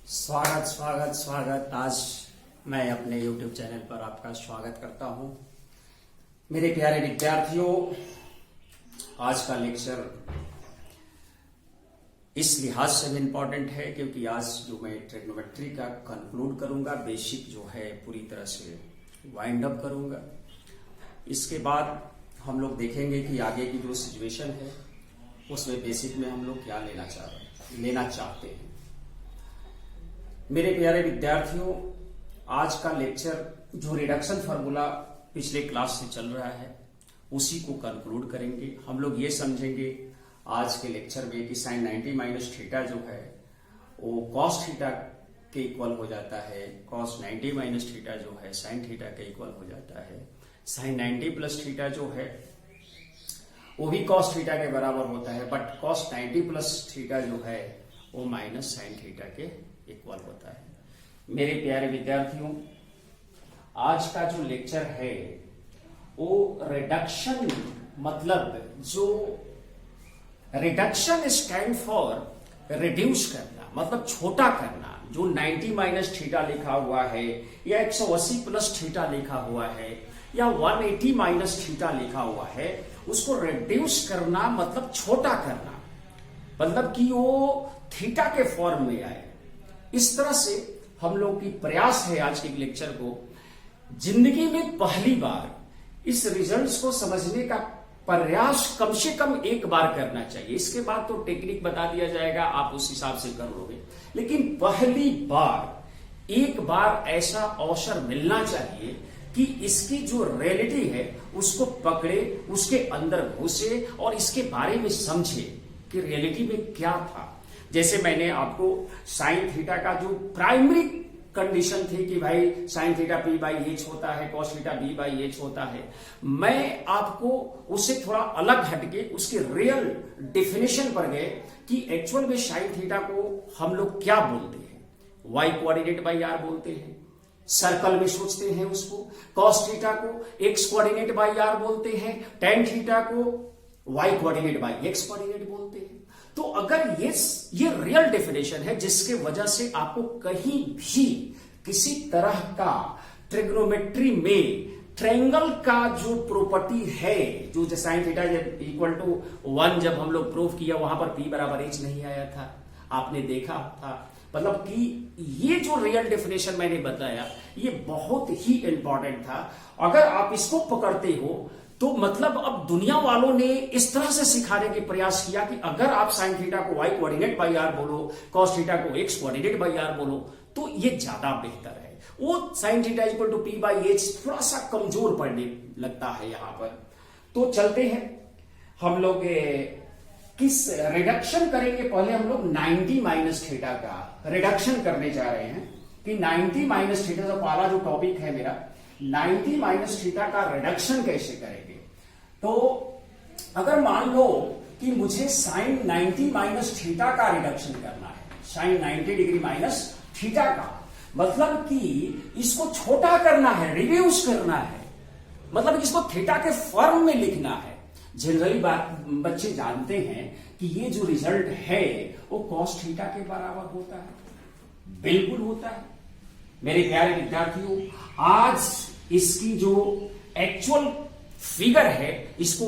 स्वागत स्वागत स्वागत। आज मैं अपने YouTube चैनल पर आपका स्वागत करता हूं। मेरे प्यारे विद्यार्थियों, आज का लेक्चर इस लिहाज से भी इम्पोर्टेंट है क्योंकि आज जो मैं ट्रिग्नोमेट्री का कंक्लूड करूंगा, बेसिक जो है पूरी तरह से वाइंड अप करूंगा। इसके बाद हम लोग देखेंगे कि आगे की जो सिचुएशन है उसमें बेसिक में हम लोग क्या लेना चाहते हैं। मेरे प्यारे विद्यार्थियों, आज का लेक्चर जो रिडक्शन फार्मूला पिछले क्लास से चल रहा है उसी को कंक्लूड करेंगे। हम लोग ये समझेंगे आज के लेक्चर में कि साइन 90 माइनस थीटा जो है वो कॉस थीटा के इक्वल हो जाता है, कॉस 90 माइनस थीटा जो है साइन थीटा के इक्वल हो जाता है, साइन 90 प्लस थीटा जो है वो भी कॉस थीटा के बराबर होता है, बट कॉस 90 प्लस थीटा जो है वो माइनस साइन थीटा के इक्वल होता है। मेरे प्यारे विद्यार्थियों, आज का जो लेक्चर है वो रिडक्शन, मतलब जो रिडक्शन स्टैंड फॉर रिड्यूस करना, मतलब छोटा करना। जो 90 माइनस थीटा लिखा हुआ है या 180 प्लस थीटा लिखा हुआ है या 180 माइनस थीटा लिखा हुआ है, उसको रिड्यूस करना मतलब छोटा करना, मतलब कि वो थीटा के फॉर्म में आए। इस तरह से हम लोग की प्रयास है आज के लेक्चर को जिंदगी में पहली बार इस रिजल्ट्स को समझने का प्रयास कम से कम एक बार करना चाहिए। इसके बाद तो टेक्निक बता दिया जाएगा, आप उस हिसाब से कर लोगे, लेकिन पहली बार एक बार ऐसा अवसर मिलना चाहिए कि इसकी जो रियलिटी है उसको पकड़े, उसके अंदर घुसे और इसके बारे में समझे कि रियलिटी में क्या था। जैसे मैंने आपको साइन थीटा का जो प्राइमरी कंडीशन थी कि भाई sine theta P by H होता है, cos theta B by H होता है, मैं आपको उससे थोड़ा अलग हटके उसके रियल डेफिनेशन पर गए कि एक्चुअल में साइन थीटा को हम लोग क्या बोलते हैं। वाई कोऑर्डिनेट बाई आर बोलते हैं, सर्कल में सोचते हैं उसको। कॉस थीटा को एक्स कोऑर्डिनेट बाई आर बोलते हैं, टेन थीटा को Y coordinate by X coordinate बोलते हैं। तो अगर ये रियल डेफिनेशन है जिसके वजह से आपको कहीं भी किसी तरह का ट्रिग्नोमेट्री में ट्रायंगल का जो प्रॉपर्टी है, जो साइन थीटा इक्वल टू 1 जब हम लोग प्रूव किया वहां पर p बराबर h नहीं आया था, आपने देखा था। मतलब कि ये जो रियल डेफिनेशन मैंने बताया ये बहुत ही इंपॉर्टेंट था। अगर आप इसको पकड़ते हो तो मतलब अब दुनिया वालों ने इस तरह से सिखाने के प्रयास किया कि अगर आप साइन थीटा को y कोऑर्डिनेट बाई आर बोलो, कॉस थीटा को x कोऑर्डिनेट बाई आर बोलो तो ये ज्यादा बेहतर है। वो sine theta equal to p by H थोड़ा सा कमजोर पड़ने लगता है यहां पर। तो चलते हैं हम लोग किस रिडक्शन करेंगे। पहले हम लोग 90 माइनस थीटा का रिडक्शन करने जा रहे हैं कि 90 माइनस थीटा का पहला जो टॉपिक है मेरा, 90 माइनस थीटा का रिडक्शन कैसे करेंगे। तो अगर मान लो कि मुझे साइन 90 माइनस थीटा का रिडक्शन करना है, साइन 90 डिग्री माइनस थीटा का, मतलब कि इसको छोटा करना है, रिड्यूस करना है, मतलब इसको थीटा के फॉर्म में लिखना है। जनरली बच्चे जानते हैं कि ये जो रिजल्ट है वो कॉस थीटा के बराबर होता है, बिल्कुल होता है। मेरे प्यारे विद्यार्थियों, आज इसकी जो एक्चुअल फिगर है इसको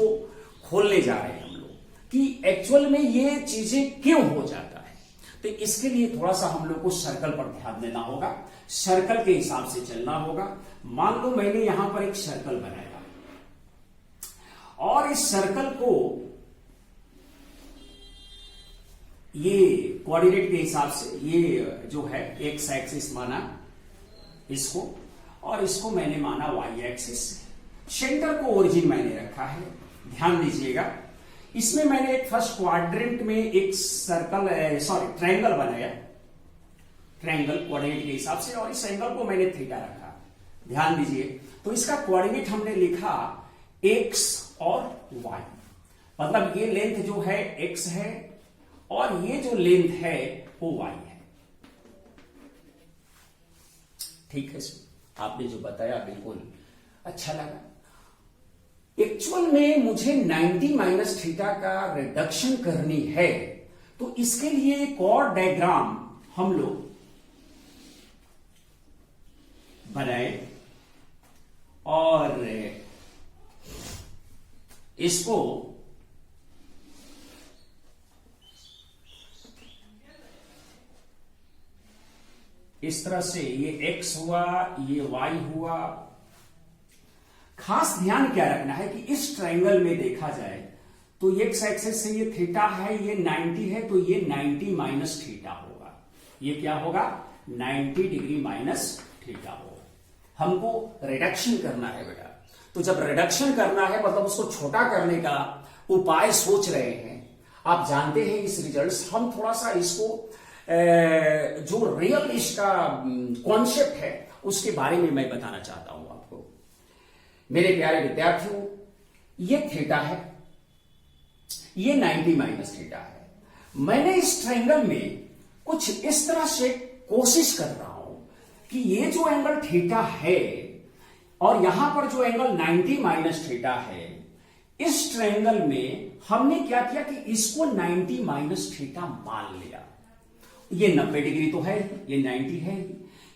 खोलने जा रहे हैं हम लोग कि एक्चुअल में ये चीजें क्यों हो जाता है। तो इसके लिए थोड़ा सा हम लोग को सर्कल पर ध्यान देना होगा, सर्कल के हिसाब से चलना होगा। मान लो मैंने यहां पर एक सर्कल बनाया और इस सर्कल को ये कोऑर्डिनेट के हिसाब से ये जो है एक्स एक्सिस माना इसको, और इसको मैंने माना वाई एक्सिस। सेंटर को ओरिजिन मैंने रखा है, ध्यान दीजिएगा। इसमें मैंने एक फर्स्ट क्वाड्रेंट में एक सर्कल ट्रायंगल बनाया, ट्रायंगल कोऑर्डिनेट के हिसाब से, और इस एंगल को मैंने थीटा रखा, ध्यान दीजिए। तो इसका कोऑर्डिनेट हमने लिखा एक्स और वाई, मतलब ये लेंथ जो है एक्स है और ये जो लेंथ है वो वाई है। ठीक है, आपने जो बताया बिल्कुल अच्छा लगा। एक्चुअल में मुझे 90 माइनस थीटा का रिडक्शन करनी है, तो इसके लिए एक और डायग्राम हम लोग बनाए और इसको इस तरह से, ये x हुआ, ये y हुआ। खास ध्यान क्या रखना है कि इस ट्रायंगल में देखा जाए तो x एक्सिस से ये थीटा है, ये 90 है, तो ये 90 माइनस थीटा होगा। ये क्या होगा? 90 डिग्री माइनस थीटा होगा। हमको रिडक्शन करना है बेटा, तो जब रिडक्शन करना है मतलब उसको छोटा करने का उपाय सोच रहे हैं। आप जानते हैं इस रिजल्ट्स, हम थोड़ा सा इसको जो रियल इसका कॉन्सेप्ट है उसके बारे में मैं बताना चाहता हूं आपको। मेरे प्यारे विद्यार्थियों, ये थीटा है, ये 90 माइनस थीटा है। मैंने इस ट्रायंगल में कुछ इस तरह से कोशिश कर रहा हूं कि ये जो एंगल थीटा है और यहां पर जो एंगल 90 माइनस थीटा है, इस ट्रायंगल में हमने क्या किया कि इसको 90 माइनस थीटा मान लिया। ये 90 डिग्री तो है, ये 90 है,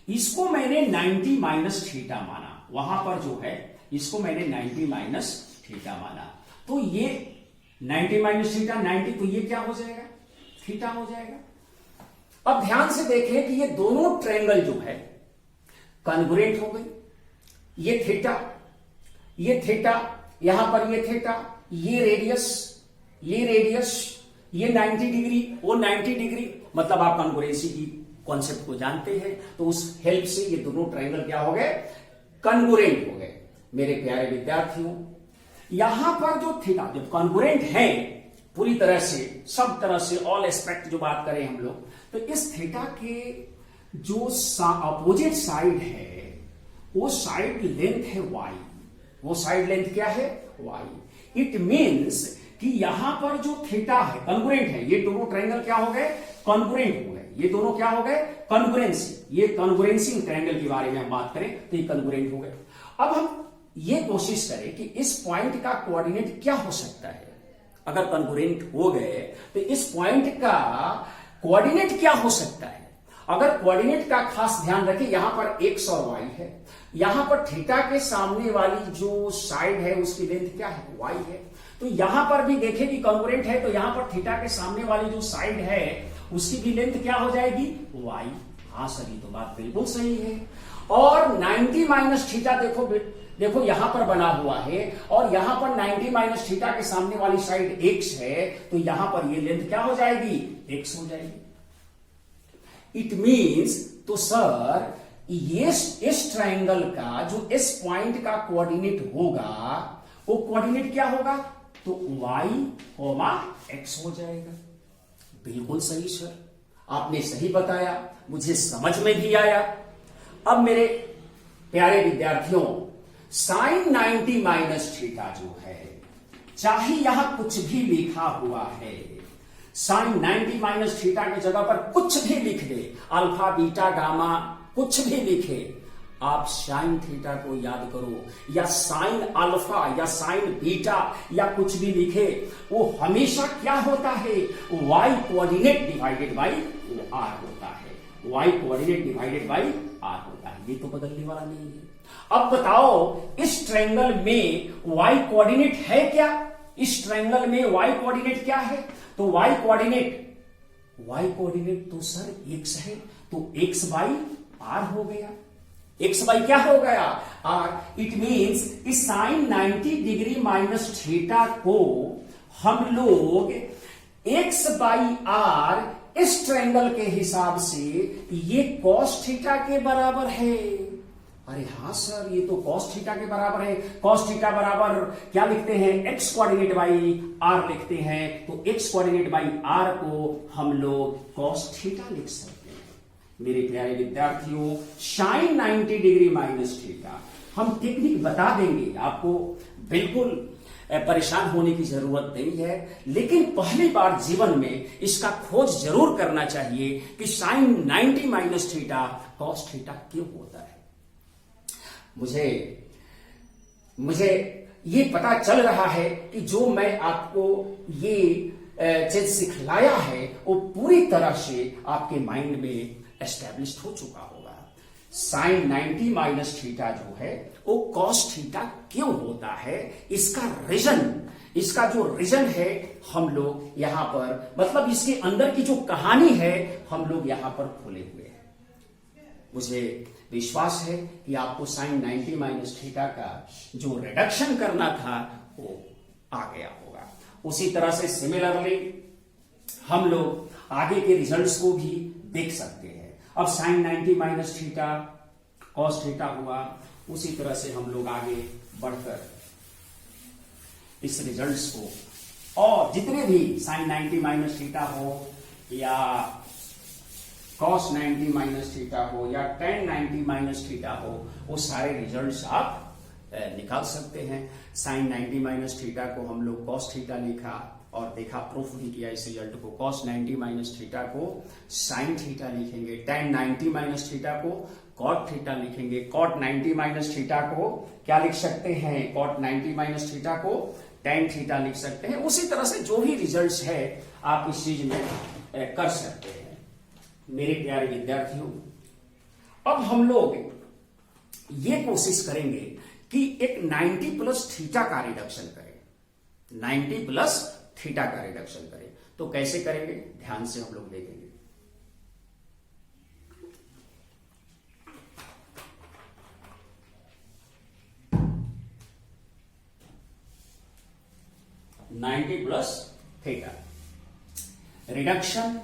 इसको मैंने 90 माइनस थीटा माना। वहां पर जो है इसको मैंने 90 माइनस थीटा माना, तो ये 90 माइनस थीटा 90, तो ये क्या हो जाएगा? थीटा हो जाएगा। अब ध्यान से देखें कि ये दोनों ट्रायंगल जो है कॉन्ग्रुएंट हो गई। ये थीटा, यहां पर ये थीटा, ये रेडियस, ये 90 डिग्री, वो 90 डिग्री, मतलब आप कॉन्ग्रुएंसी की कॉन्सेप्ट को जानते हैं, तो उस हेल्प से ये दोनों ट्रायंगल क्या हो गए? कॉन्ग्रुएंट हो गए। मेरे प्यारे विद्यार्थियों, यहां पर जो थीटा जब कॉन्ग्रुएंट है पूरी तरह से, सब तरह से, ऑल एस्पेक्ट जो बात करें हम लोग, तो इस थीटा के जो अपोजिट साइड है वो साइड लेंथ है y। वो साइड लेंथ क्या है? y। इट मीन्स कि यहां पर जो थीटा है कॉन्ग्रुएंट है, ये दोनों ट्रायंगल क्या हो गए? कॉन्ग्रुएंट हो गए। ये दोनों क्या हो गए? कॉन्ग्रुएंसी। ये कॉन्ग्रुएंसी ट्रायंगल के बारे में हम बात करें तो ये कॉन्ग्रुएंट हो गए। अब हम ये कोशिश करें कि इस पॉइंट का कोऑर्डिनेट क्या हो सकता है। अगर कॉन्ग्रुएंट हो गए तो इस पॉइंट का कोऑर्डिनेट क्या हो सकता है? अगर कोऑर्डिनेट का खास ध्यान रखें, यहां पर x और y है, यहां पर थीटा के सामने वाली जो साइड है उसकी लेंथ क्या है? y है। तो यहां पर भी देखें कि कॉन्ग्रुएंट है, तो यहां पर थीटा के सामने वाली जो साइड है उसकी भी लेंथ क्या हो जाएगी? y। हाँ सर, ये तो बात बिल्कुल सही है। और 90 माइनस थीटा देखो यहां पर बना हुआ है, और यहां पर 90 माइनस थीटा के सामने वाली साइड x है, तो यहां पर ये लेंथ क्या हो जाएगी? x हो जाएगी। इट मीन्स, तो सर ये इस ट्रायंगल का जो इस पॉइंट का कोऑर्डिनेट होगा वो कोऑर्डिनेट क्या होगा? तो y, x हो जाएगा। बिल्कुल सही सर, आपने सही बताया, मुझे समझ में भी आया। अब मेरे प्यारे विद्यार्थियों, साइन 90 माइनस थीटा जो है, चाहे यहां कुछ भी लिखा हुआ है, साइन 90 माइनस थीटा की जगह पर कुछ भी लिख दे, अल्फा बीटा गामा कुछ भी लिखे, आप साइन थीटा को याद करो, या साइन अल्फा या साइन बीटा या कुछ भी लिखे, वो हमेशा क्या होता है? y coordinate divided by r होता है। y coordinate divided by r होता है, ये तो बदलने वाला नहीं है। अब बताओ, इस ट्रायंगल में y कोऑर्डिनेट है क्या? इस ट्रायंगल में y कोऑर्डिनेट क्या है? तो y कोऑर्डिनेट तो सर x है, तो x बाई r हो गया। x बाई क्या हो गया? r। इट मीन्स इस साइन 90 डिग्री माइनस थीटा को हम लोग x बाई r इस ट्रायंगल के हिसाब से ये कॉस थीटा के बराबर है। अरे हाँ सर, ये तो कॉस थीटा के बराबर है। कॉस थीटा बराबर क्या लिखते हैं? x कोऑर्डिनेट बाई r लिखते हैं, तो x कोऑर्डिनेट बाई r को हम लोग कॉस थीटा लिख सकते हैं। मेरे प्यारे विद्यार्थियों, साइन 90 डिग्री माइनस थीटा हम टेक्निक बता देंगे आपको, बिल्कुल परेशान होने की जरूरत नहीं है, लेकिन पहली बार जीवन में इसका खोज जरूर करना चाहिए कि sine 90 minus theta cos theta क्यों होता है। मुझे ये पता चल रहा है कि जो मैं आपको ये चीज सिखलाया है वो पूरी तरह से आपके माइंड में एस्टैब्लिश हो चुका होगा। साइन 90 माइनस थीटा जो है वो कॉस थीटा क्यों होता है, इसका जो रीजन है हम लोग यहां पर, मतलब इसके अंदर की जो कहानी है हम लोग यहां पर खोले हुए हैं। मुझे विश्वास है कि आपको साइन 90 माइनस थीटा का जो रिडक्शन करना था वो आ गया होगा। उसी तरह से सिमिलरली हम लोग आगे के रिजल्ट्स को भी देख सकते हैं। अब sine 90 minus theta cos theta हुआ, उसी तरह से हम लोग आगे बढ़कर इस रिजल्ट्स को, और जितने भी साइन 90 माइनस थीटा हो या कॉस 90 माइनस थीटा हो या टेन 90 माइनस थीटा हो, वो सारे रिजल्ट्स आप निकाल सकते हैं। साइन 90 माइनस थीटा को हम लोग कॉस थीटा लिखा और देखा, प्रूफ भी किया इस रिजल्ट को। कॉस 90 माइनस थीटा को साइन थीटा लिखेंगे, टेन 90 माइनस थीटा को कॉट थीटा लिखेंगे, कॉट 90 माइनस थीटा को क्या लिख सकते हैं, कॉट 90 माइनस थीटा को टेन थीटा लिख सकते हैं। उसी तरह से जो भी रिजल्ट्स है आप इस चीज में कर सकते हैं। मेरे प्यारे विद्यार्थियों, अब हम लोग ये कोशिश करेंगे कि एक 90 प्लस थीटा का रिडक्शन करें, 90 प्लस थीटा का रिडक्शन करें। तो कैसे करेंगे, ध्यान से हम लोग देखेंगे। नाइन्टी प्लस थीटा रिडक्शन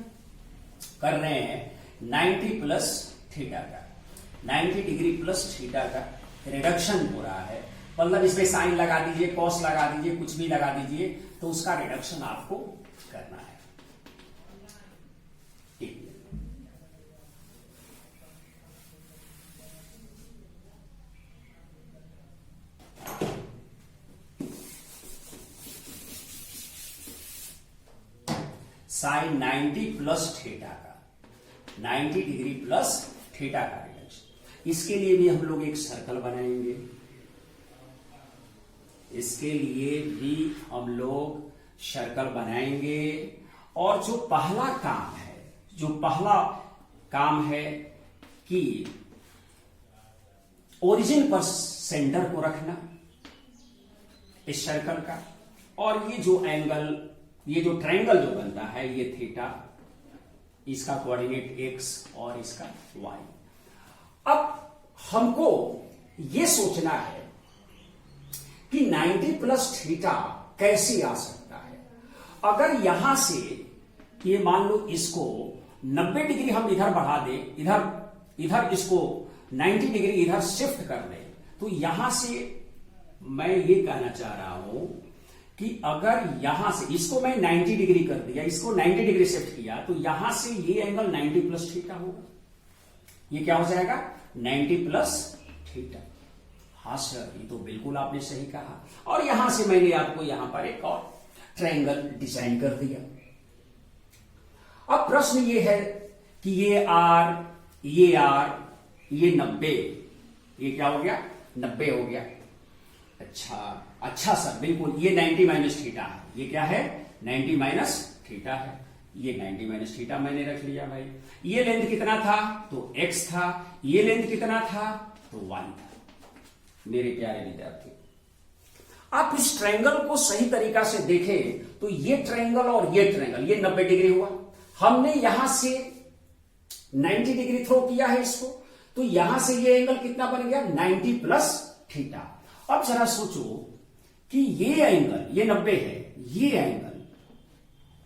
कर रहे हैं 90 प्लस थीटा का, 90 डिग्री प्लस थीटा का रिडक्शन हो रहा है। मतलब इसमें साइन लगा दीजिए, कॉस लगा दीजिए, कुछ भी लगा दीजिए, तो उसका रिडक्शन आपको करना है। साइन 90 प्लस थीटा का, 90 डिग्री प्लस थीटा का रिडक्शन। इसके लिए भी हम लोग एक सर्कल बनाएंगे, इसके लिए भी हम लोग सर्कल बनाएंगे। और जो पहला काम है कि ओरिजिन पर सेंटर को रखना इस सर्कल का, और ये जो एंगल, ये जो ट्रायंगल जो बनता है ये थीटा, इसका कोऑर्डिनेट एक्स और इसका वाई। अब हमको ये सोचना है कि 90 प्लस थीटा कैसे आ सकता है। अगर यहां से ये मान लो इसको 90 डिग्री हम इधर बढ़ा दें, इधर इसको 90 डिग्री इधर शिफ्ट कर दें, तो यहां से मैं ये कहना चाह रहा हूं कि अगर यहां से इसको मैं 90 डिग्री कर दिया, इसको 90 डिग्री शिफ्ट किया, तो यहां से ये एंगल 90 प्लस थीटा होगा। ये क्या हो जाएगा, 90 प्लस थीटा। हाँ सर, ये तो बिल्कुल आपने सही कहा। और यहां से मैंने आपको यहां पर एक और ट्रायंगल डिजाइन कर दिया। अब प्रश्न ये है कि ये आर, ये 90, ये क्या हो गया, 90 हो गया। अच्छा सर, बिल्कुल ये 90 माइनस थीटा है। ये क्या है, 90 माइनस थीटा है। ये 90 माइनस थीटा मैंने रख लिया भाई। ये लेंथ कितना था, तो x था। ये लेंथ कितना था, तो y था। मेरे प्यारे विद्यार्थी, आप इस ट्रायंगल को सही तरीका से देखें तो ये ट्रायंगल और ये ट्रायंगल, ये 90 डिग्री हुआ। हमने यहां से 90 डिग्री थ्रो किया है इसको, तो यहां से ये एंगल कितना बन गया, 90 प्लस थीटा। अब जरा सोचो कि ये एंगल, ये 90 है, ये एंगल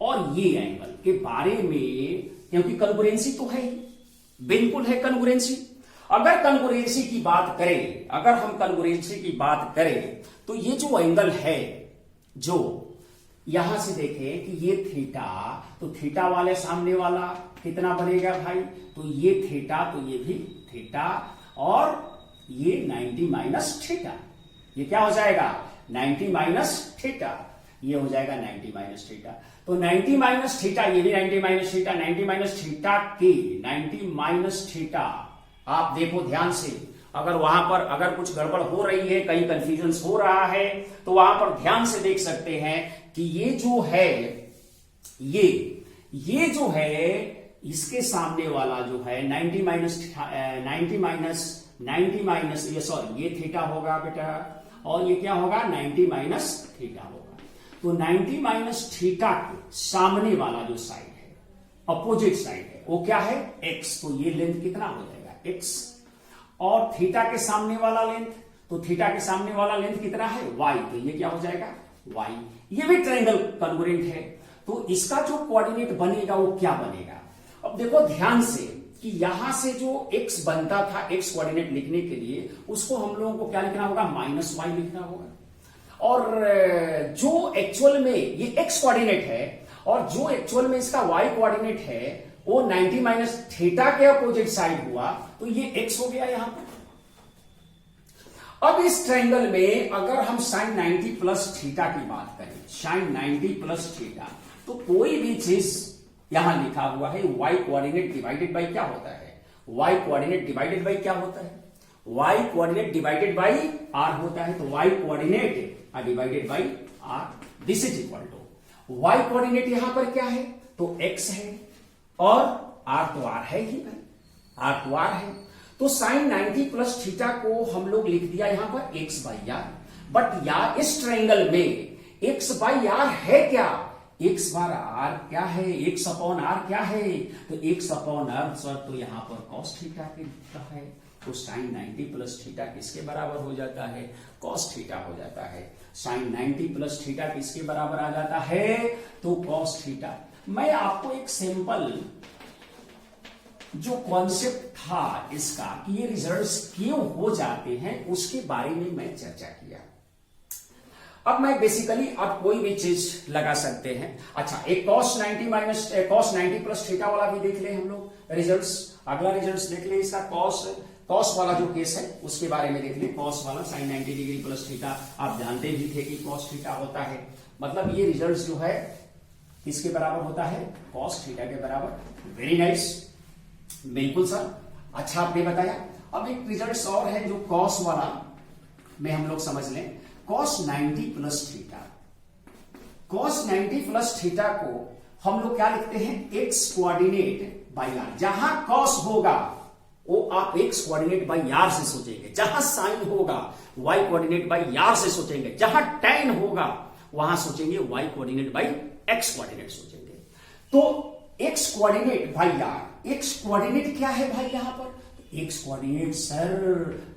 और ये एंगल के बारे में, क्योंकि कंकरेंसी तो है, बिल्कुल है कंकरेंसी। अगर कंकरेंसी की बात करें, अगर हम कंकरेंसी की बात करें, तो ये जो एंगल है, जो यहां से देखें कि ये थीटा, तो थीटा वाले सामने वाला कितना बनेगा भाई, तो ये थीटा, तो ये भी थीटा, और ये 90 माइनस थीटा। ये क्या हो जाएगा, 90 माइनस थीटा। ये हो जाएगा 90 माइनस थीटा। तो 90 माइनस थीटा, ये भी 90 माइनस थीटा, 90 माइनस थीटा के 90 माइनस थीटा। आप देखो ध्यान से, अगर वहां पर अगर कुछ गड़बड़ हो रही है, कहीं कंफ्यूजन हो रहा है, तो वहां पर ध्यान से देख सकते हैं कि ये जो है, ये जो है इसके सामने वाला जो है 90 माइनस ये सॉरी ये थीटा होगा बेटा, और ये क्या होगा 90 माइनस थीटा होगा। तो 90 माइनस थीटा के सामने वाला जो साइड है, अपोजिट साइड है, वो क्या है x। तो ये लेंथ कितना हो जाएगा x, और थीटा के सामने वाला लेंथ, तो थीटा के सामने वाला लेंथ कितना है y, तो ये क्या हो जाएगा y। ये भी ट्रायंगल कॉन्ग्रुएंट है, तो इसका जो कोऑर्डिनेट बनेगा वो क्या बनेगा। अब देखो ध्यान से कि यहां से जो x बनता था, x कोऑर्डिनेट लिखने के लिए उसको हम लोगों को क्या लिखना होगा -y लिखना होगा, और जो एक्चुअल में ये x कोऑर्डिनेट है और जो एक्चुअल में इसका y कोऑर्डिनेट है वो 90 माइनस थीटा के अपोजिट साइड हुआ, तो ये x हो गया यहां पर। अब इस ट्रायंगल में अगर हम sin 90 प्लस थीटा की बात करें, sin 90 प्लस थीटा, तो कोई भी चीज यहां लिखा हुआ है y कोऑर्डिनेट डिवाइडेड बाय क्या होता है, y कोऑर्डिनेट डिवाइडेड बाय क्या होता है, y coordinate divided by r होता है। तो y coordinate divided by r, this is equal to y coordinate यहां पर क्या है, तो x है, और r तो r है ही भाई, r तो r है। तो sin 90 प्लस थीटा को हम लोग लिख दिया यहां पर x बाई आर, बट यार इस ट्रायंगल में x बाई आर है क्या, x बार r क्या है, x अपॉन r क्या है, तो x अपॉन r सर तो यहां पर cos थीटा का है, तो sin 90 प्लस थीटा किसके बराबर हो जाता है, cos थीटा हो जाता है। sin 90 प्लस थीटा किसके बराबर आ जाता है, तो cos थीटा। मैं आपको एक सिंपल जो कॉन्सेप्ट था इसका कि ये रिजल्ट्स क्यों हो जाते हैं उसके बारे में मैं चर्चा किया। अब मैं बेसिकली आप कोई भी चीज लगा सकते हैं। अच्छा, एक cos 90 प्लस थीटा वाला भी देख ले हम लोग रिजल्ट्स, अगला रिजल्ट्स देख ले इसका cos वाला जो केस है उसके बारे में देख ले। cos वाला sin 90 डिग्री प्लस थीटा आप जानते भी थे कि cos थीटा होता है, मतलब ये रिजल्ट्स जो है किसके बराबर होता है, cos थीटा के बराबर। वेरी नाइस, बिल्कुल सर, अच्छा आपने बताया। अब एक रिजल्ट और है जो cos वाला में हम लोग समझ लें, cos 90 plus theta. cos 90 plus theta को हम लोग क्या लिखते हैं, x कोऑर्डिनेट बाई आर। जहां cos होगा वो आप x कोऑर्डिनेट बाई आर से सोचेंगे, जहां sin होगा y कोऑर्डिनेट बाई आर से सोचेंगे, जहां tan होगा वहां सोचेंगे y coordinate by x coordinate सोचेंगे। तो x coordinate by R, x coordinate क्या है भाई यहां पर, x कोऑर्डिनेट सर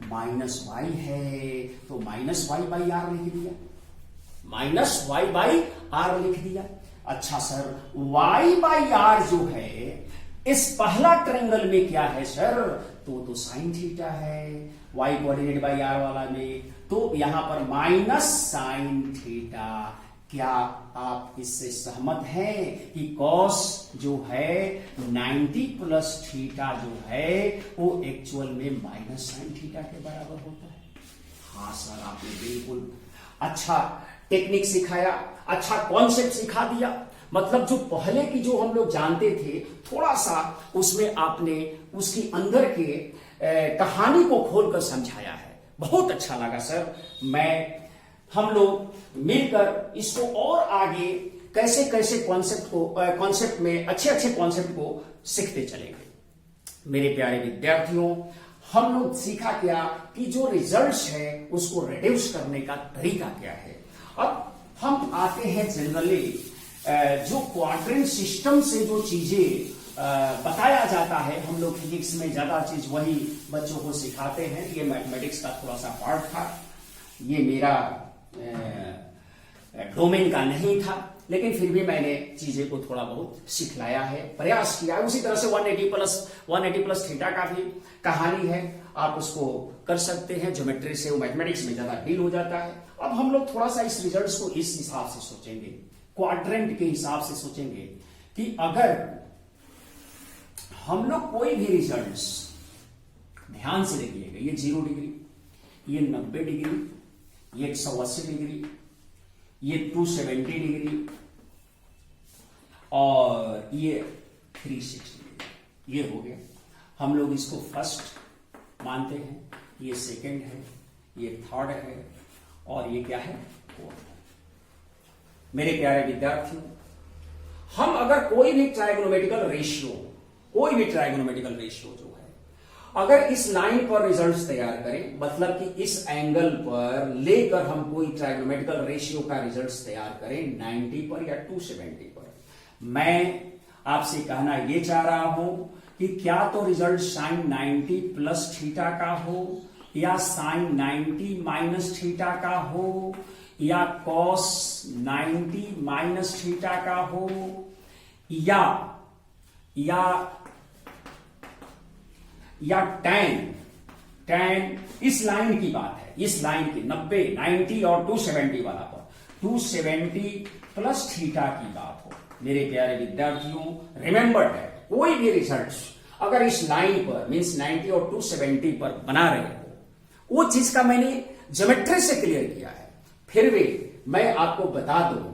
-y है, तो -y बाई आर लिख दिया, -y बाई आर लिख दिया। अच्छा सर, y बाई आर जो है इस पहला ट्रायंगल में क्या है सर, तो sin थीटा है, y कोऑर्डिनेट बाई आर वाला में, तो यहां पर -sin थीटा। क्या आप इससे सहमत हैं कि cos जो है 90 प्लस थीटा जो है वो एक्चुअल में -sin थीटा के बराबर होता है। हाँ सर, आपने बिल्कुल अच्छा टेक्निक सिखाया, अच्छा कॉन्सेप्ट सिखा दिया। मतलब जो पहले की जो हम लोग जानते थे थोड़ा सा उसमें आपने उसकी अंदर के कहानी को खोलकर समझाया है, बहुत अच्छा लगा सर। हम लोग मिलकर इसको और आगे कैसे कैसे कॉन्सेप्ट में अच्छे कॉन्सेप्ट को सीखते चलेंगे। मेरे प्यारे विद्यार्थियों, हम लोग सीखा क्या कि जो रिजल्ट्स है उसको रिड्यूस करने का तरीका क्या है। अब हम आते हैं जनरली जो क्वाड्रेंट सिस्टम से जो चीजें बताया जाता है, हम लोग फिजिक्स में ज्यादा चीज वही बच्चों को सिखाते हैं। ये मैथमेटिक्स का थोड़ा सा पार्ट था, ये मेरा डोमेन का नहीं था, लेकिन फिर भी मैंने चीजें को थोड़ा बहुत सिखलाया है, प्रयास किया है। उसी तरह से 180 प्लस थीटा का भी कहानी है, आप उसको कर सकते हैं। ज्योमेट्री से वो मैथमेटिक्स में ज्यादा डील हो जाता है। अब हम लोग थोड़ा सा इस रिजल्ट्स को इस हिसाब से सोचेंगे, क्वाड्रेंट के हिसाब से सोचेंगे कि अगर हम लोग कोई भी रिजल्ट्स, ध्यान से देखिएगा, ये 0 डिग्री, ये 90 डिग्री, ये 180 डिग्री, ये 270 डिग्री, और ये 360 डिग्री, ये हो गया। हम लोग इसको फर्स्ट मानते हैं, ये सेकंड है, ये थर्ड है, और ये क्या है, फोर्थ है। मेरे प्यारे विद्यार्थियों, हम अगर कोई भी ट्राइगोनोमेट्रिकल रेशियो कोई भी ट्राइगोनोमेट्रिकल रेशियो जो है, अगर इस लाइन पर रिजल्ट्स तैयार करें, मतलब कि इस एंगल पर लेकर हम कोई ट्राइगोनोमेट्रिकल रेशियो का रिजल्ट्स तैयार करें 90 पर या 270 पर, मैं आपसे कहना यह चाह रहा हूं कि क्या तो रिजल्ट साइन 90 प्लस थीटा का हो, या साइन 90 माइनस थीटा का हो, या कॉस 90 माइनस थीटा का हो, या टैन इस लाइन की बात है, इस लाइन की 90, 90 और 270 वाला पर 270 प्लस थीटा की बात हो। मेरे प्यारे विद्यार्थियों, रिमेंबर दैट कोई भी रिजल्ट अगर इस लाइन पर मींस 90 और 270 पर बना रहे हो, वो चीज का मैंने ज्योमेट्री से क्लियर किया है, फिर भी मैं आपको बता दूं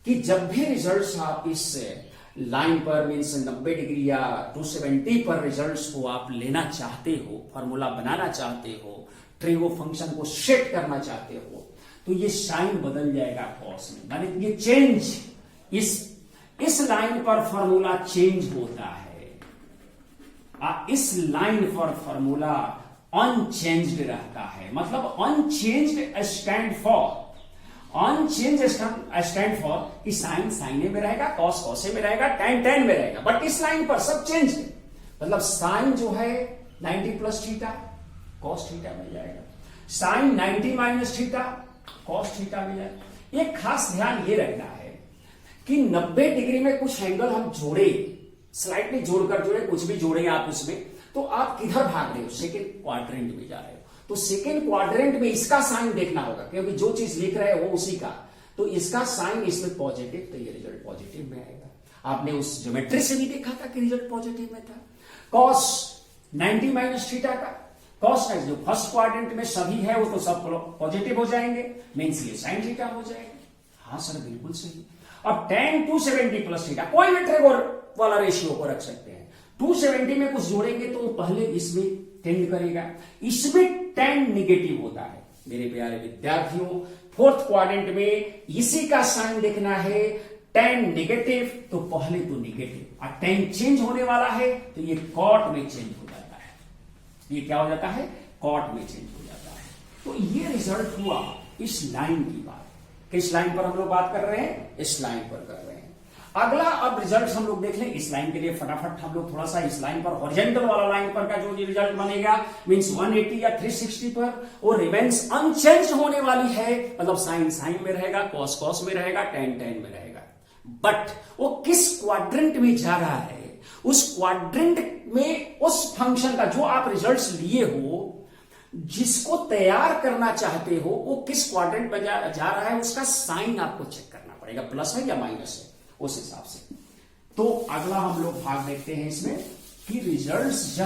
कि जब भी रिजल्ट्स आप इस लाइन पर मीन्स 90 डिग्री या 270 पर रिजल्ट्स को आप लेना चाहते हो, फॉर्मूला बनाना चाहते हो, ट्रिगो फंक्शन को सेट करना चाहते हो, तो ये साइन बदल जाएगा कॉस में, माने ये चेंज इस लाइन पर फॉर्मूला चेंज होता है, इस लाइन पर फॉर्मूला अनचेंज्ड रहता है। मतलब अनचेंज्ड स्टैंड फॉर कि साइन साइने में रहेगा, कॉस कॉसे में रहेगा, टैन टैन में रहेगा, बट इस लाइन पर सब चेंज है। मतलब साइन जो है 90 प्लस थीटा कॉस थीटा में जाएगा, sine 90 minus theta cos theta में जाएगा। एक खास ध्यान ये रखना है कि 90 डिग्री में कुछ एंगल हम जोड़े, स्लाइटली जोड़कर जोड़े, कुछ भी जोड़े आप उसमें, तो आप किधर भाग रहे हो, सेकेंड क्वाड्रेंट में जा रहे हो, तो सेकेंड क्वाड्रेंट में इसका साइन देखना होगा, क्योंकि जो चीज लिख रहे हैं वो उसी का, तो इसका साइन इसमें पॉजिटिव, तो ये रिजल्ट पॉजिटिव में आएगा। आपने उस ज्योमेट्री से भी देखा था कि रिजल्ट पॉजिटिव में था। कॉस 90 माइनस थीटा का कॉस जो फर्स्ट क्वाड्रेंट में सभी है वो तो सब पॉजिटिव हो जाएंगे, मीन्स ये साइन थीटा हो जाएगा। हाँ सर बिल्कुल सही। अब tan 270 प्लस थीटा, कोई भी ट्रेगोर वाला रेशियो को रख सकते हैं, 270 में कुछ जोड़ेंगे तो पहले इसमें टेंड करेगा, इसमें tan निगेटिव होता है। मेरे प्यारे विद्यार्थियों, फोर्थ क्वाड्रेंट में इसी का साइन देखना है, tan निगेटिव, तो पहले तो निगेटिव, और tan चेंज होने वाला है तो ये कॉट में चेंज हो जाता है, ये क्या हो जाता है, कॉट में चेंज हो जाता है। तो ये रिजल्ट हुआ इस लाइन की बात। किस लाइन पर हम लोग बात कर रहे हैं, इस लाइन पर कर रहे हैं। अगला अब रिजल्ट हम लोग देख लें इस लाइन के लिए, फटाफट हम लोग थोड़ा सा इस लाइन पर हॉरिजॉन्टल वाला लाइन पर का जो रिजल्ट बनेगा मींस 180 या 360 पर, वो रिमेन्स अनचेंज होने वाली है। मतलब साइन साइन में रहेगा, कॉस कॉस में रहेगा, टैन टैन में रहेगा, बट वो किस क्वाड्रेंट में जा रहा है, उस क्वाड्रेंट में उस फंक्शन का जो आप रिजल्ट्स लिए हो, जिसको तैयार करना चाहते हो, वो किस क्वाड्रेंट में जा रहा है, उसका साइन आपको चेक करना पड़ेगा, प्लस है या माइनस है, उस हिसाब से। तो अगला हम लोग भाग देखते हैं इसमें कि रिजल्ट्स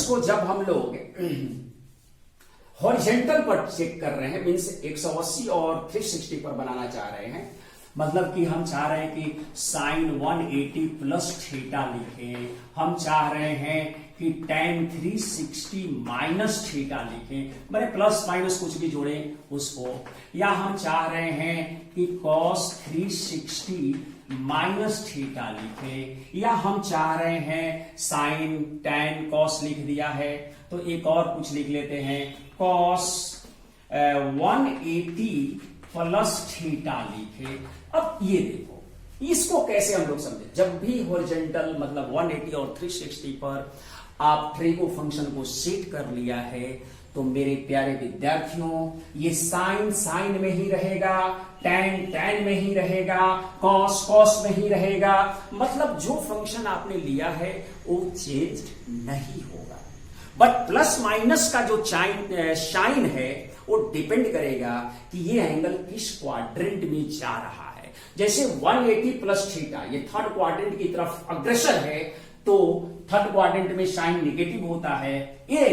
को जब हम लोग हॉरिजॉन्टल पर चेक कर रहे हैं, मींस 180 और 360 पर बनाना चाह रहे हैं, मतलब कि हम चाह रहे हैं कि साइन 180 प्लस थीटा लिखें, हम चाह रहे हैं कि tan 360 माइनस थीटा लिखें, मैंने प्लस माइनस कुछ भी जोड़े उसको, या हम चाह रहे हैं कि cos 360 माइनस थीटा लिखें, या हम चाह रहे हैं साइन tan cos लिख दिया है तो एक और कुछ लिख लेते हैं cos 180 प्लस थीटा लिखे। अब ये देखो इसको कैसे हम लोग समझे, जब भी हॉरिजॉन्टल मतलब 180 और 360 पर आप ट्रिगो फंक्शन को सेट कर लिया है, तो मेरे प्यारे विद्यार्थियों ये साइन साइन में ही रहेगा, टैन टैन में ही रहेगा, कॉस कॉस में ही रहेगा। मतलब जो फंक्शन आपने लिया है वो चेंज नहीं होगा, बट प्लस माइनस का जो साइन है वो डिपेंड करेगा कि ये एंगल किस क्वाड्रेंट में जा रहा है। जैसे 180 प्लस थीटा ये थर्ड क्वाड्रेंट की तरफ अग्रसर है, तो थर्ड क्वाड्रेंट में साइन निगेटिव होता है, ये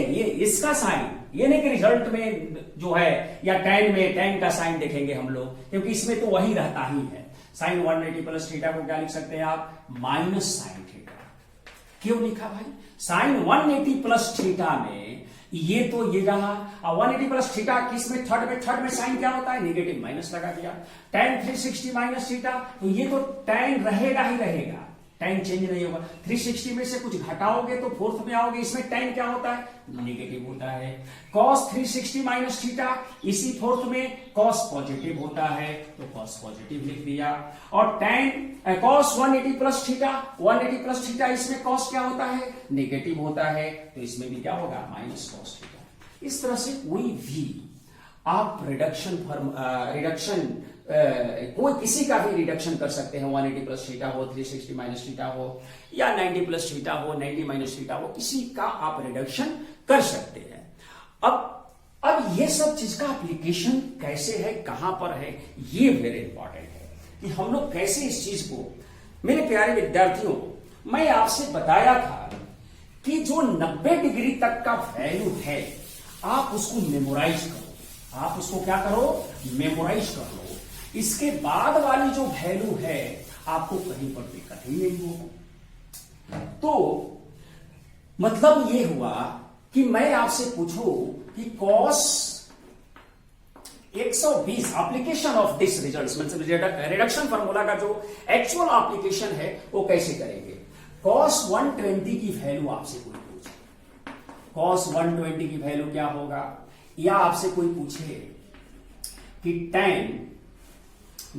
इसका साइन, ये नहीं कि रिजल्ट में जो है या टैन में टैन का साइन देखेंगे हम लोग, क्योंकि इसमें तो वही रहता ही है। साइन 180 प्लस थीटा को क्या लिख सकते हैं आप, माइनस साइन थीटा। क्यों लिखा भाई, साइन 180 प्लस थीटा में ये तो ये रहा 180 प्लस थीटा, किसमें थर्ड में साइन क्या होता है, नेगेटिव, माइनस लगा दिया। tan 360 माइनस थीटा, तो ये तो tan रहेगा ही रहेगा, tan चेंज नहीं होगा। 360 में से कुछ घटाओगे तो फोर्थ में आओगे, इसमें tan क्या होता है, नेगेटिव होता है। cos 360 माइनस थीटा, इसी फोर्थ में cos पॉजिटिव होता है, तो cos पॉजिटिव लिख दिया। और cos 180 plus theta, 180 plus theta, इसमें cos क्या होता है, नेगेटिव होता है, तो इसमें भी क्या होगा, माइनस cos थीटा। इस तरह से कोई भी आप रिडक्शन कोई किसी का भी रिडक्शन कर सकते हैं। 180 प्लस थीटा हो, 360 माइनस थीटा हो, या 90 प्लस थीटा हो, 90 माइनस थीटा हो, किसी का आप रिडक्शन कर सकते हैं। अब ये सब चीज का एप्लीकेशन कैसे है, कहां पर है, ये वेरी इंपॉर्टेंट है कि हम लोग कैसे इस चीज को, मेरे प्यारे विद्यार्थियों, मैं आपसे बताया था कि जो 90 डिग्री तक का वैल्यू है आप उसको मेमोराइज करो, आप उसको क्या करो, मेमोराइज कर लो। इसके बाद वाली जो वैल्यू है आपको कहीं पर दिक्कत ही नहीं होगा। तो मतलब ये हुआ कि मैं आपसे पूछूं कि cos 120 application of this result, मतलब रिडक्शन फार्मूला का जो एक्चुअल एप्लीकेशन है वो कैसे करेंगे। cos 120 की वैल्यू आपसे कोई पूछे, cos 120 की वैल्यू क्या होगा, या आपसे कोई पूछे कि tan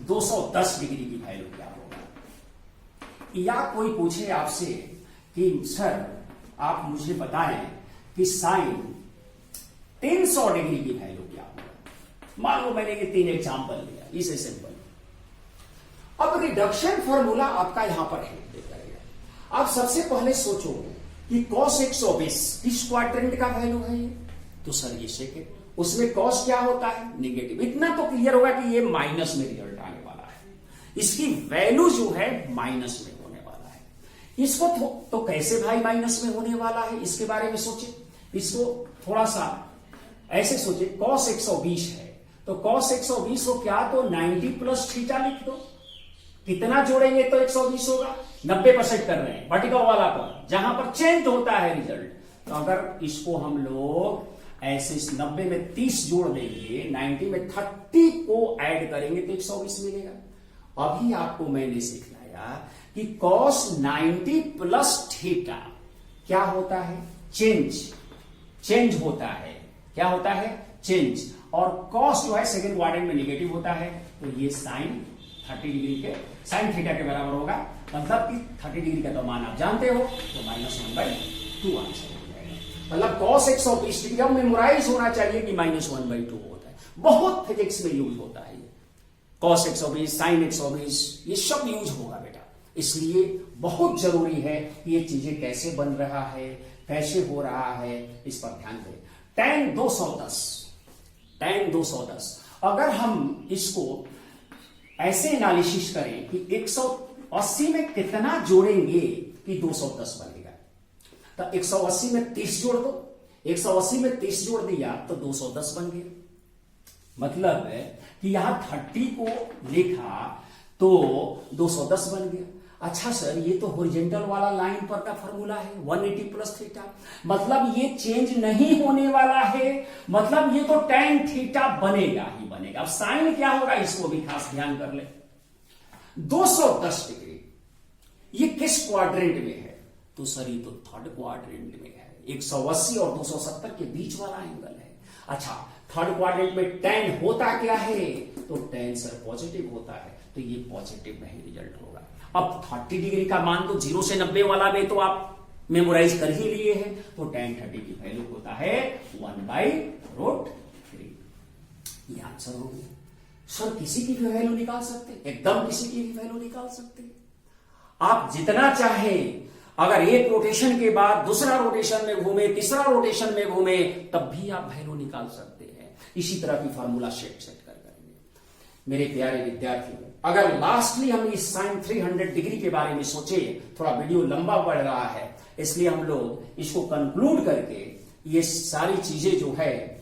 210 डिग्री की वैल्यू क्या होगा, या कोई पूछे आपसे कि सर आप मुझे बताएं कि साइन 300 डिग्री की वैल्यू क्या होगा। मान लो मैंने ये 3 एग्जांपल लिया, इसे सिंपल। अब रिडक्शन फॉर्मूला आपका यहां पर हेल्प करेगा। आप सबसे पहले सोचो कि cos 120 किस क्वाड्रेंट का वैल्यू है ये, तो सर ये सेकेंड, उसमें cos क्या होता है, नेगेटिव। इतना तो क्लियर होगा कि ये माइनस में रिजल्ट आने वाला है, इसकी वैल्यू जो है माइनस में होने वाला है। इसको तो कैसे भाई माइनस में होने वाला है, इसके बारे में सोचे। इसको थोड़ा सा ऐसे सोचे, cos 120 है तो cos 120 को क्या तो 90 प्लस थीटा लिख दो, कितना जोड़ेंगे तो 120 होगा। 90% कर रहे हैं वर्टिकल वाला पर, जहां पर चेंज होता है रिजल्ट। तो अगर इसको हम लोग ऐसे 90 में 30 जोड़ देंगे, 90 में 30 को ऐड करेंगे तो 120 मिलेगा। अभी आपको मैंने सिखाया कि cos 90 प्लस थीटा क्या होता है, चेंज होता है। क्या होता है, चेंज। और cos जो है सेकंड क्वाड्रेंट में नेगेटिव होता है, तो ये साइन 30 डिग्री के साइन थीटा के बराबर होगा। मतलब कि 30 डिग्री का तो मान आप जानते हो, तो -1/2 आंसर हो जाएगा। मतलब cos 120 डिग्री अब मेमोराइज होना चाहिए कि -1/2 होता है। बहुत फिजिक्स में यूज होता है ये cos 120, sin 120, ये सब यूज होगा बेटा। इसलिए बहुत जरूरी है कि ये चीजें कैसे बन रहा है, कैसे हो रहा है, इस पर ध्यान दें। tan 210, अगर हम इसको ऐसे एनालिसिस करें कि 180 में कितना जोड़ेंगे कि 210 बनेगा, तो 180 में 30 जोड़ दो, 180 में 30 जोड़ दिया तो 210 बन गया। मतलब है कि यहां 30 को लिखा तो 210 बन गया। अच्छा सर, ये तो हॉरिजॉन्टल वाला लाइन पर का फॉर्मूला है 180 प्लस थीटा, मतलब ये चेंज नहीं होने वाला है, मतलब ये तो tan थीटा बनेगा ही बनेगा। अब साइन क्या होगा इसको भी खास ध्यान कर ले। 210 डिग्री ये किस क्वाड्रेंट में है, तो सर ये तो थर्ड क्वाड्रेंट में है। 180 और 270 के बीच वाला एंगल है। अच्छा, थर्ड क्वाड्रेंट में tan होता क्या है, तो tan सर पॉजिटिव होता है, तो ये पॉजिटिव नहीं रिजल्ट होगा। अब 30 डिग्री का मान तो 0 से 90 वाला में तो आप मेमोराइज कर ही लिए हैं, तो tan 30 की वैल्यू होता है 1/√3। ये आंसर हो गया। सर किसी की भी वैल्यू निकाल सकते, एकदम किसी की भी वैल्यू निकाल सकते, आप जितना चाहे। अगर एक रोटेशन के बाद दूसरा रोटेशन में घूमे, तीसरा रोटेशन में घूमे, तब भी आप वैल्यू निकाल सकते हैं। इसी तरह की फार्मूला सेट कर करेंगे। मेरे प्यारे विद्यार्थियों, अगर लास्टली हम इस साइन 300 डिग्री के बारे में सोचे, थोड़ा वीडियो लंबा बढ़ रहा है, इसलिए हम लोग इसको कंक्लूड करके ये सारी चीजें जो है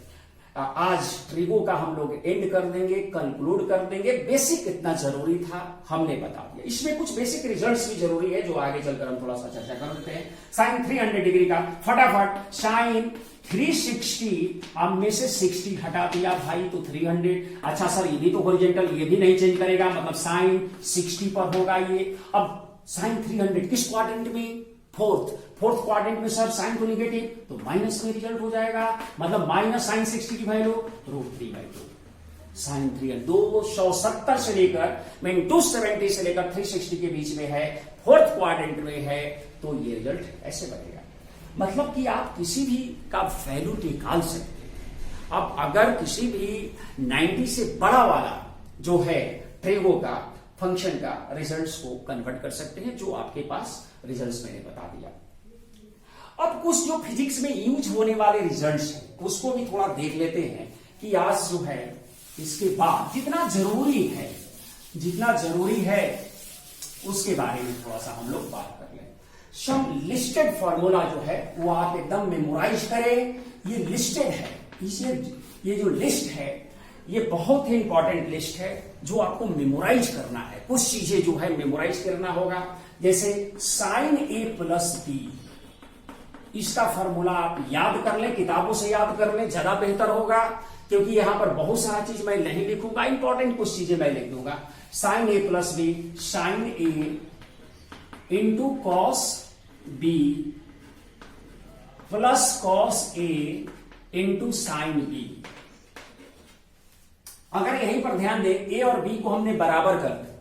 आज ट्रिगो का हम लोग एंड कर देंगे, कंक्लूड कर देंगे। बेसिक इतना जरूरी था, हमने बता दिया। इसमें कुछ बेसिक रिजल्ट्स भी जरूरी है जो आगे चलकर हम थोड़ा सा चर्चा कर देते हैं। साइन 300 डिग्री का फटाफट साइन 360, अब में से 60 हटा दिया भाई तो 300। अच्छा सर ये भी तो हॉरिजॉन्टल, ये भी नहीं चेंज करेगा, मतलब साइन 60 पर होगा ये। अब साइन 300 किस क्वाड्रेंट में? फोर्थ क्वाड्रेंट में सर साइन तो निगेटिव, तो माइनस में रिजल्ट हो जाएगा, मतलब माइनस साइन 60 की वैल्यू √3/2। साइन 300 270 से लेकर 270 से लेकर 360 के बीच में है, फोर्थ क्वाड्रेंट में है, तो ये रिजल्ट ऐसे बनेगा। मतलब कि आप किसी भी का वैल्यू निकाल सकते हैं। अब अगर किसी भी 90 से बड़ा वाला जो है ट्रिगो का फंक्शन का रिजल्ट्स को कन्वर्ट कर सकते हैं, जो आपके पास रिजल्ट्स मैंने बता दिया। अब कुछ जो फिजिक्स में यूज होने वाले रिजल्ट्स हैं उसको भी थोड़ा देख लेते हैं कि आज जो है इसके बाद जितना जरूरी है उसके बारे में थोड़ा सा हम लोग बात कर लें। सम लिस्टेड फॉर्मूला जो है वो आप एकदम मेमोराइज करें। ये लिस्टेड है, ये जो लिस्ट है ये बहुत ही इंपॉर्टेंट लिस्ट है जो आपको मेमोराइज करना है। कुछ चीजें जो है मेमोराइज करना होगा, जैसे साइन A प्लस B, इसका फॉर्मूला आप याद कर लें, किताबों से याद कर लें, ज्यादा बेहतर होगा, क्योंकि यहां पर बहुत सारा चीज मैं नहीं लिखूंगा, इंपॉर्टेंट कुछ चीजें मैं लिख दूंगा। Sine A plus B, sine A into cos B plus cos A into sine B। अगर यहीं पर ध्यान दें, A और B को हमने बराबर कर दिया,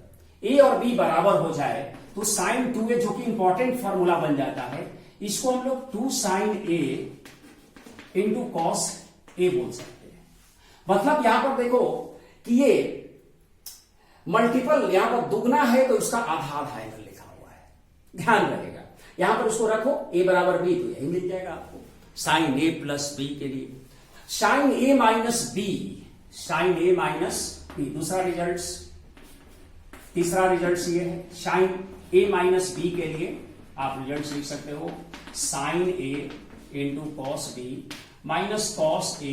A और B बराबर हो जाए तो साइन 2A जो कि इंपॉर्टेंट फॉर्मूला बन जाता है, इसको हम लोग 2 sine A into cos A बोल सकते हैं। मतलब यहां पर देखो कि ये मल्टीपल यहां पर दुगना है तो इसका आधा एंगल लिखा हुआ है, ध्यान रहेगा। यहां पर उसको रखो A बराबर B, तो यही मिल जाएगा आपको साइन A प्लस B के लिए। Sine A minus B, sine A minus B दूसरा रिजल्ट। तीसरा रिजल्ट ये है साइन A माइनस B के लिए आप रिजल्ट लिख सकते हो sine A into cos B minus cos A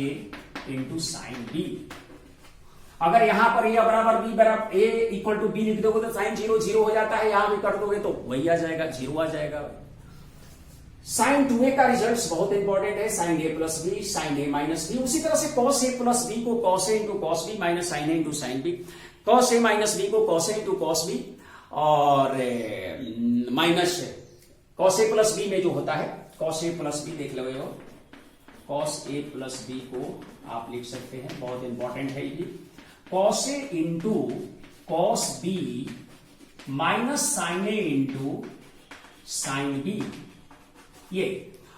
into sine B। अगर यहां पर A बराबर B बराबर A इक्वल टू B लिख दोगे तो साइन 0 हो जाता है, यहां भी कर दोगे तो वही आ जाएगा, 0 आ जाएगा। साइन 2A का रिजल्ट बहुत इंपॉर्टेंट है, sine A plus B, sine A minus B। उसी तरह से कॉस A प्लस B को cos A into cos B minus sine A into sine B, cos A minus B को cos A into cos B और minus cos A plus B में जो होता है कॉस A प्लस B देख लो, cos A plus B को आप लिख सकते हैं, बहुत इंपॉर्टेंट है ये, cos A into cos B minus sine A into sine B। ये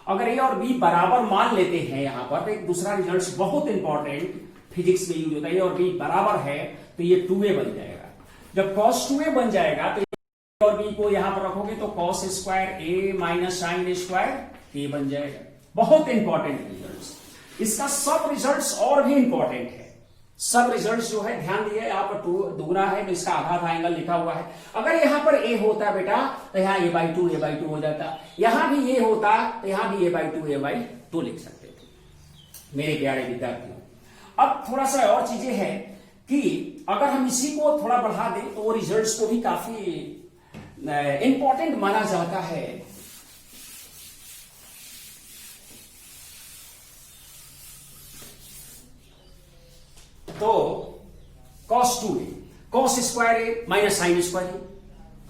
अगर A और B बराबर मान लेते हैं यहां पर, तो एक दूसरा रिजल्ट बहुत इंपॉर्टेंट फिजिक्स में यूज होता है, A और B बराबर है तो ये 2A बन जाएगा। जब cos 2A बन जाएगा तो A और B को यहां पर रखोगे तो cos square A minus sine square A बन जाएगा। बहुत इंपॉर्टेंट रिजल्ट। इसका सब रिजल्ट और भी इंपॉर्टेंट है। सब रिजल्ट जो है ध्यान दिए, यहाँ पर दुगना है तो इसका आधा एंगल लिखा हुआ है। अगर यहां पर A होता बेटा तो यहाँ A/2 हो जाता, यहां भी A होता तो यहां भी A/2 लिख सकते थे मेरे प्यारे विद्यार्थियों। अब थोड़ा सा और चीजें हैं कि अगर हम इसी को थोड़ा बढ़ा दें तो रिजल्ट्स को भी काफी इंपॉर्टेंट माना जाता है। तो cos 2A, cos square A minus sine square A।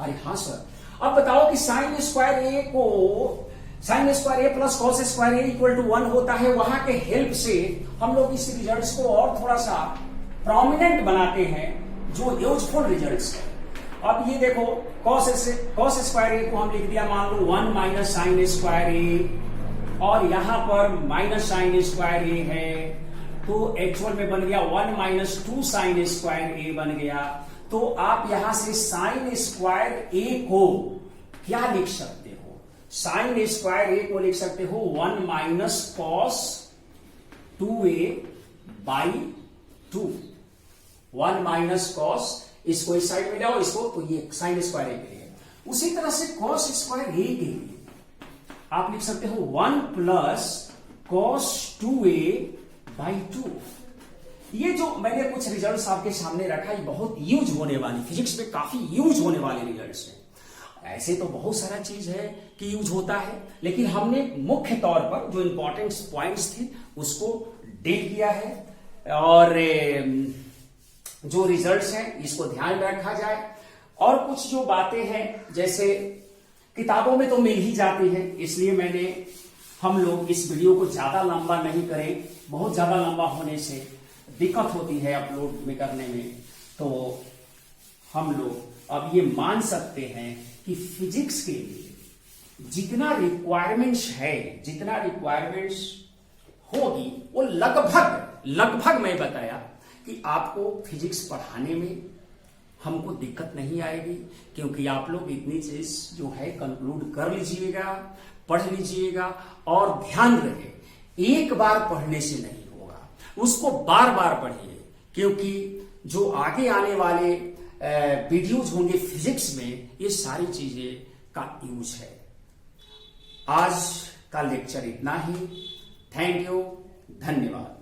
अरे हाँ सर, अब बताओ कि साइन स्क्वायर A को sine square A plus cos square A equal to 1 होता है। वहां के हेल्प से हम लोग इस रिजल्ट्स को और थोड़ा सा प्रोमिनेंट बनाते हैं, जो यूजफुल रिजल्ट्स है। अब ये देखो कॉस स्क्वायर A को हम लिख दिया मान लो 1 माइनस साइन स्क्वायर A, और यहां पर माइनस साइन स्क्वायर A है तो एक्चुअल में बन गया 1 माइनस 2 साइन स्क्वायर A बन गया। तो आप यहां से साइन स्क्वायर A को क्या लिख सकते हो? साइन स्क्वायर A को लिख सकते हो 1 minus cos 2A/2, 1 minus cos, इसको इस साइड में लाओ इसको, तो ये साइन स्क्वायर A के लिए। उसी तरह से कॉस स्क्वायर A के लिए आप लिख सकते हो 1 प्लस कॉस 2A बाई 2। ये जो मैंने कुछ रिजल्ट्स आपके सामने रखा, ये बहुत यूज होने वाली, फिजिक्स में काफी यूज होने वाले रिजल्ट्स हैं। ऐसे तो बहुत सारा चीज है कि यूज होता है, लेकिन हमने मुख्य तौर पर जो इंपॉर्टेंट पॉइंट्स थे उसको डील किया है, और जो रिजल्ट्स हैं इसको ध्यान में रखा जाए। और कुछ जो बातें हैं जैसे किताबों में तो मिल ही जाती है, इसलिए हम लोग इस वीडियो को ज्यादा लंबा नहीं करें। बहुत ज्यादा लंबा होने से दिक्कत होती है अपलोड में करने में, तो हम लोग अब ये मान सकते हैं कि फिजिक्स के लिए जितना रिक्वायरमेंट्स होगी वो लगभग मैं बताया कि आपको फिजिक्स पढ़ाने में हमको दिक्कत नहीं आएगी, क्योंकि आप लोग इतनी चीज जो है कंक्लूड कर लीजिएगा, पढ़ लीजिएगा। और ध्यान रहे, एक बार पढ़ने से नहीं होगा, उसको बार बार पढ़िए, क्योंकि जो आगे आने वाले वीडियोज होंगे फिजिक्स में ये सारी चीजें का यूज है। आज का लेक्चर इतना ही। थैंक यू, धन्यवाद।